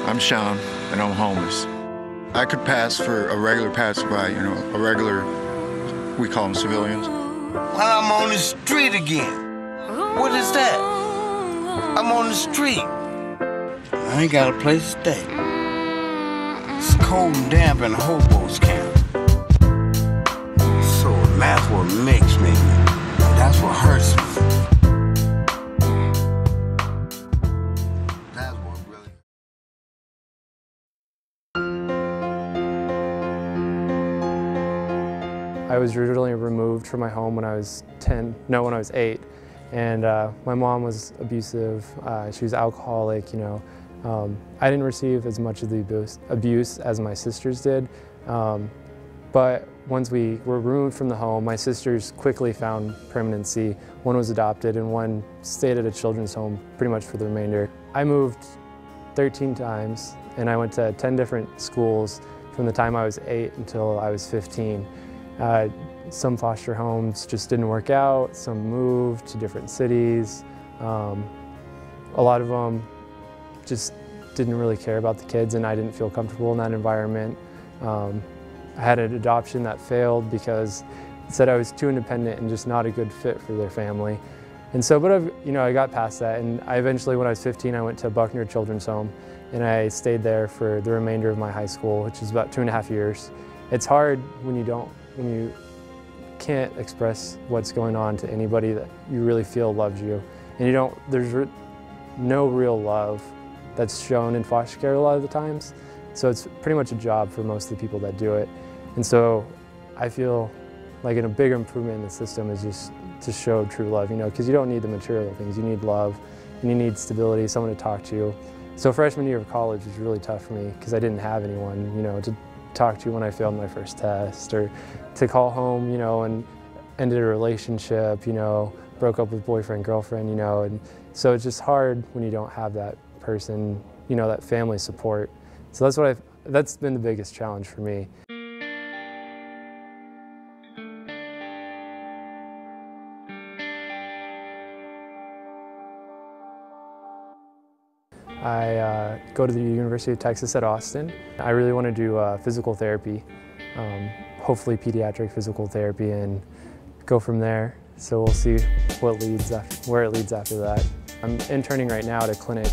I'm Sean, and I'm homeless. I could pass for a regular passerby, a regular, we call them civilians. Well, I'm on the street again. What is that? I'm on the street. I ain't got a place to stay. It's cold and damp in a hobo's camp. So that's what makes me. That's what hurts me. That's what really. I was originally removed from my home when I was 8. And my mom was abusive, she was alcoholic, I didn't receive as much of the abuse as my sisters did. But once we were removed from the home, my sisters quickly found permanency. One was adopted and one stayed at a children's home pretty much for the remainder. I moved 13 times and I went to 10 different schools from the time I was 8 until I was 15. Some foster homes just didn't work out, some moved to different cities. A lot of them just didn't really care about the kids and I didn't feel comfortable in that environment. I had an adoption that failed because it said I was too independent and just not a good fit for their family. And so, but I got past that, and I eventually, when I was 15, I went to Buckner Children's Home and I stayed there for the remainder of my high school, which is about 2.5 years. It's hard when you can't express what's going on to anybody that you really feel loves you. And there's no real love that's shown in foster care a lot of the times. So it's pretty much a job for most of the people that do it. And so I feel like a big improvement in the system is just to show true love, because you don't need the material things. You need love and you need stability, someone to talk to. So freshman year of college was really tough for me because I didn't have anyone, to talk to when I failed my first test, or to call home, and ended a relationship, broke up with boyfriend, girlfriend, and so it's just hard when you don't have that person, that family support. So that's been the biggest challenge for me. I go to the University of Texas at Austin. I really want to do physical therapy, hopefully pediatric physical therapy, and go from there. So we'll see where it leads after that. I'm interning right now at a clinic.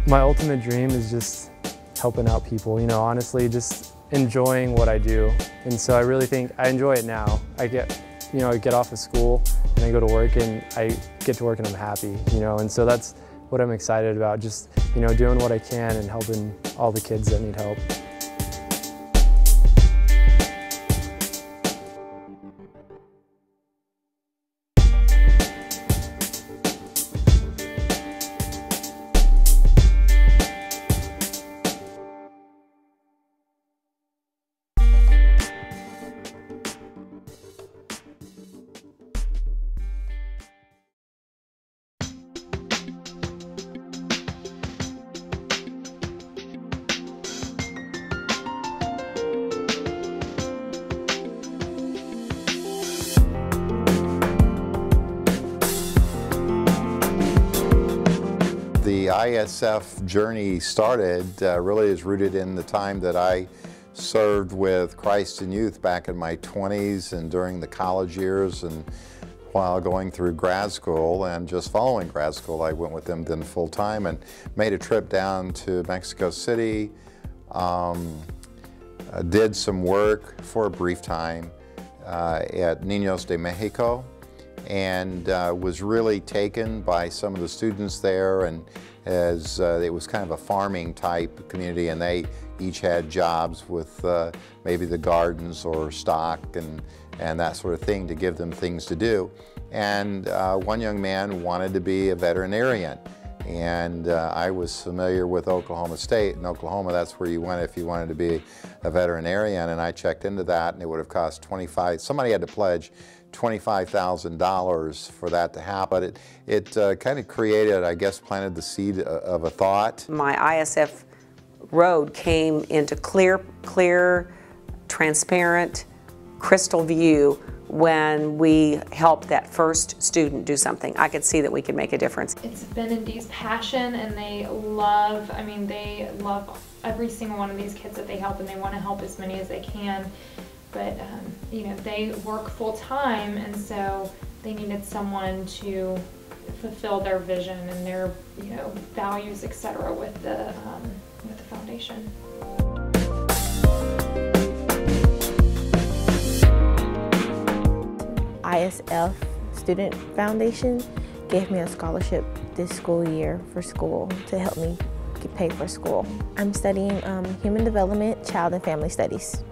My ultimate dream is just helping out people, honestly, just enjoying what I do. And so I really think I enjoy it now. I get off of school and I go to work and I get to work and I'm happy, and so that's what I'm excited about, just, doing what I can and helping all the kids that need help. The ISF journey started really is rooted in the time that I served with Christ in Youth back in my 20s and during the college years, and while going through grad school and just following grad school, I went with them then full time and made a trip down to Mexico City, did some work for a brief time at Niños de Mexico, and was really taken by some of the students there, and as it was kind of a farming type community, and they each had jobs with maybe the gardens or stock and that sort of thing to give them things to do. And one young man wanted to be a veterinarian, and I was familiar with Oklahoma State. In Oklahoma, that's where you went if you wanted to be a veterinarian, and I checked into that, and it would have cost somebody had to pledge $25,000 for that to happen. It kind of created, I guess, planted the seed of a thought. My ISF road came into clear, transparent, crystal view when we helped that first student do something. I could see that we could make a difference. It's BenND's passion, and they love every single one of these kids that they help, and they want to help as many as they can. But you know, they work full time, and so they needed someone to fulfill their vision and their, you know, values, etc. with the foundation. ISF Student Foundation gave me a scholarship this school year for school to help me get paid for school. I'm studying Human Development, Child and Family Studies.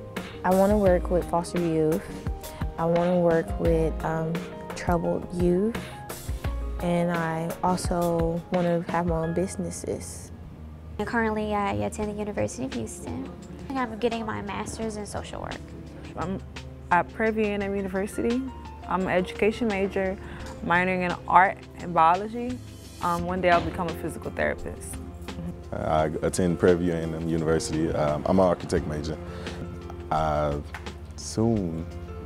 I want to work with foster youth. I want to work with troubled youth. And I also want to have my own businesses. Currently, I attend the University of Houston. I'm getting my master's in social work. I'm at Prairie View A&M University. I'm an education major, minoring in art and biology. One day I'll become a physical therapist. I attend Prairie View A&M University. I'm an architect major. I soon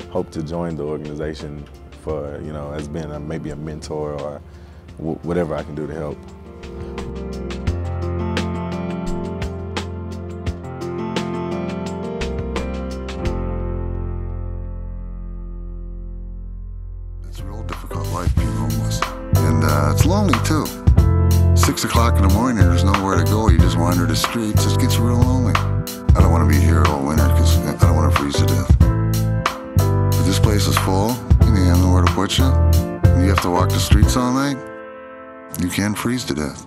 hope to join the organization for, you know, as being maybe a mentor or whatever I can do to help. It's a real difficult life being homeless. And it's lonely too. 6 o'clock in the morning, there's nowhere to go. You just wander the streets. It gets real lonely. I don't want to be here all winter because I don't want to freeze to death. If this place is full and you have nowhere to put you, and you have to walk the streets all night, you can freeze to death.